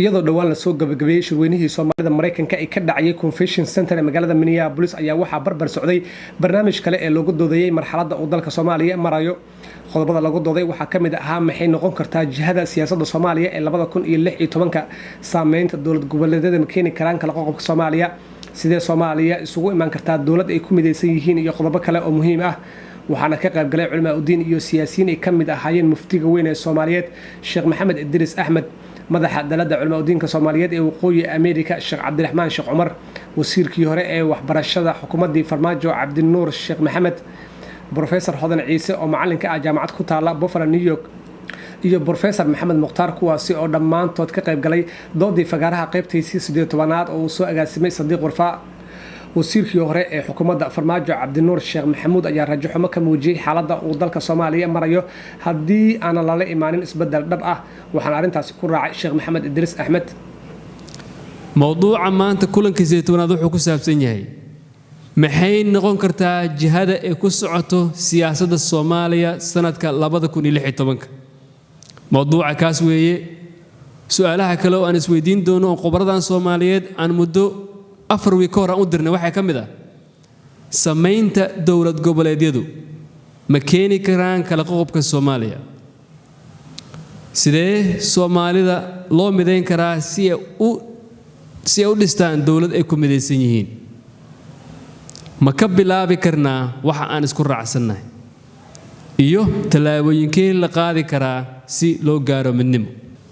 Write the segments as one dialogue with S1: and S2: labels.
S1: iyadoo dhawaan la soo gabagabeeyay shirweynihii Soomaalida Mareykanka ay ka dhacay Convention Center ee magaalada Minneapolis ayaa waxaa barbar socday barnaamij kale ee lagu doodayay marxaladda uu dalka Soomaaliya marayo qodobada lagu dooday waxaa kamid ah maxay noqon kartaa jihada siyaasadda Soomaaliya ee 2016 saameynta dawlad goboleedyada keeni karaan kala qoqobka Soomaaliya sidee Soomaaliya isugu iman kartaa dawlad ay ku midaysan yihiin iyo qodobo kale oo muhiim ah waxaana ka qayb galay culimo diin iyo siyaasiyiin ay kamid ahaayeen muftiga weyn ee Soomaaliyeed Sheekh Maxamed Idris Ahmed madaxa dalada culimo diinka Soomaaliyeed ee waqooyi Ameerika Sheekh Cabdiraxmaan Sheekh Umar wasiirkii hore ee waxbarashada xukuumadii Farmaajo Cabdinuur Sheekh Maxamed Professor Hodan Ciise oo macalinka ah jaamacad ku taala Buffalo New York iyo Professor Maxamed Muqtaar kuwaasi oo dhammaantood ka qayb galay doodii fagaaraha qaybtiisii 18aad oo soo agaasimay Sadiiq Warfaa wasiirkii hore ee xukuumadda Farmaajo Cabdinuur Sheekh Maxamuud ayaa rajo xumo ka muujiyay xaaladda uu dalka Soomaaliya marayo haddii aan la imaanin isbedel dhab ah waxaan arintaasi ku raacay Sheekh Maxamed Idris Ahmed
S2: mowduuca maanta kulankiisa 18aad wuxuu ku saabsan yahay maxay noqon kartaa jihada ay ku socoto siyaasadda Soomaaliya sanadka 2016 mowduuca kaas weeye su'aalaha kale oo aan isweydiin doono qobradan Soomaaliyeed aan muddo 4 wiig ka hor aan u dirnay waxa ka mid ah sameynta dawlad goboleedyadu ma keeni karaan kala qoqobka Soomaaliya sidee Soomaalida loo mideyn karaa si ay u dhistaan dawlad ay ku midaysan yihiin ma ka bilaabi karnaa waxa aan isku raacsannahay iyo talaabooyinkee la qaadi karaa si loo gaaro midnimo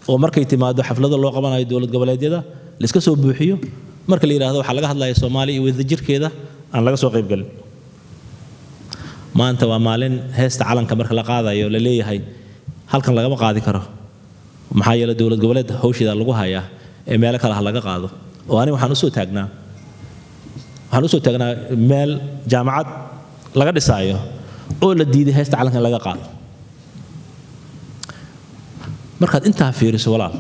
S3: oo markay timaado xaflado loo qabanayo dawlad goboleedyada la iska soo buuxiyo marka la yiraahdo waxa laga hadlayo Soomaaliya iyo wadajirkeeda aan laga soo qayb galin maanta waa maalin heesta calanka marka la qaadayo la leeyahay halkan laga ma qaadi karo maxaa yeelay dawlad goboleed hawsheeda lagu hayaa ee meel kale laga qaado oo ani waxaan u soo taagnaa meel jaamacad laga dhisaayo oo la diiday heesta calanka laga qaado markaad intaa fiiriso walaal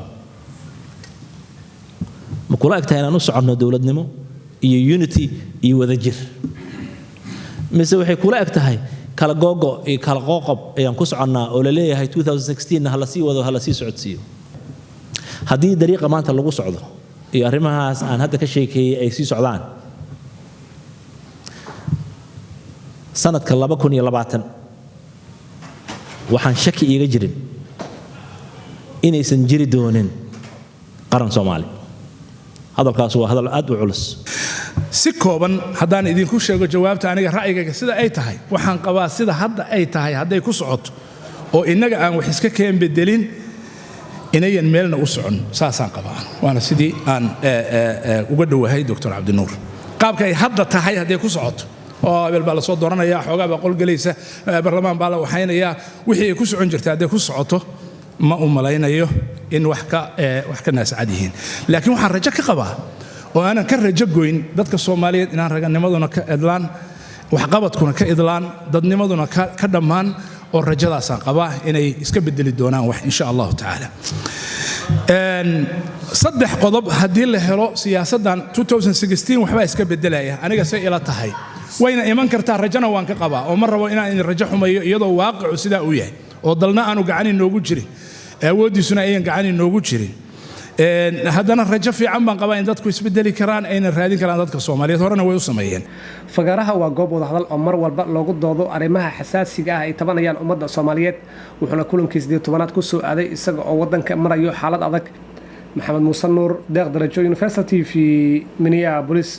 S3: ma kula egtahay inaan u soconno dawladnimo iyo unity iyo wadajir mise waxay kula egtahay kala googo iyo kala qoqob ayaan ku soconnaa oo la leeyahay 2016 hala sii wado hala sii socodsiiyo haddii dariiqa maanta lagu socdo iyo arrimahaas aan hadda ka sheekeeyay ay sii socdaan sanadka 2020 waxaan shaki iiga jirin inaysan jiri doonin qaran Soomaali hadalkaas waa hadal aad u culus
S4: si kooban haddaan idinku sheego jawaabta aniga ra'yigayga sida ay tahay waxaan qabaa sida hadda ay tahay hadday ku socoto oo inaga aan wax iska keen bedelin inayan meelna u socon saasaan qabaa waana sidii aan uga dhawahay Dr. Cabdinuur qaabka ay hadda tahay hadday ku socoto oo abel baa la soo dooranaya xoogaa baa qolgalaysa barlamaan baa la waxaynayaa wixii ay ku socon jirtay hadday ku socoto ma u malaynayo in wax ka naascad yihiin laakiin waxaan rajo ka qabaa oo aanan ka rajo goyn dadka Soomaaliyeed inaan raganimaduna ka idlaan waxqabadkuna ka idlaan dadnimaduna ka dhammaan oo rajadaasaan qabaa inay iska bedeli doonaan wax insha Allah taala saddex qodob haddii la helo siyaasaddan 2016 waxba iska bedelaya aniga say ila tahay wayna iman kartaa rajana waan ka qabaa oo ma rabo inaan rajo xumayo iyadoo waaqicu sidaa uu yahay oo dalna aanu gacan inoogu jirin awoodiisuna ayaan gacan inoogu jirin haddana rajo fiican baan qabaa in dadku isbedeli karaan ayna raadin karaan dadka Soomaaliyeed horena way u sameeyeen
S1: fagaaraha waa goob wada hadal oo mar walba loogu doodo arrimaha xasaasiga ah ay tabanayaan ummadda Soomaaliyeed wuxuuna kulankiisa 18aad ku soo aaday isaga oo wadanka marayo xaalad adag Maxamed Muuse Nuur Deeq Darajo University fi Minneapolis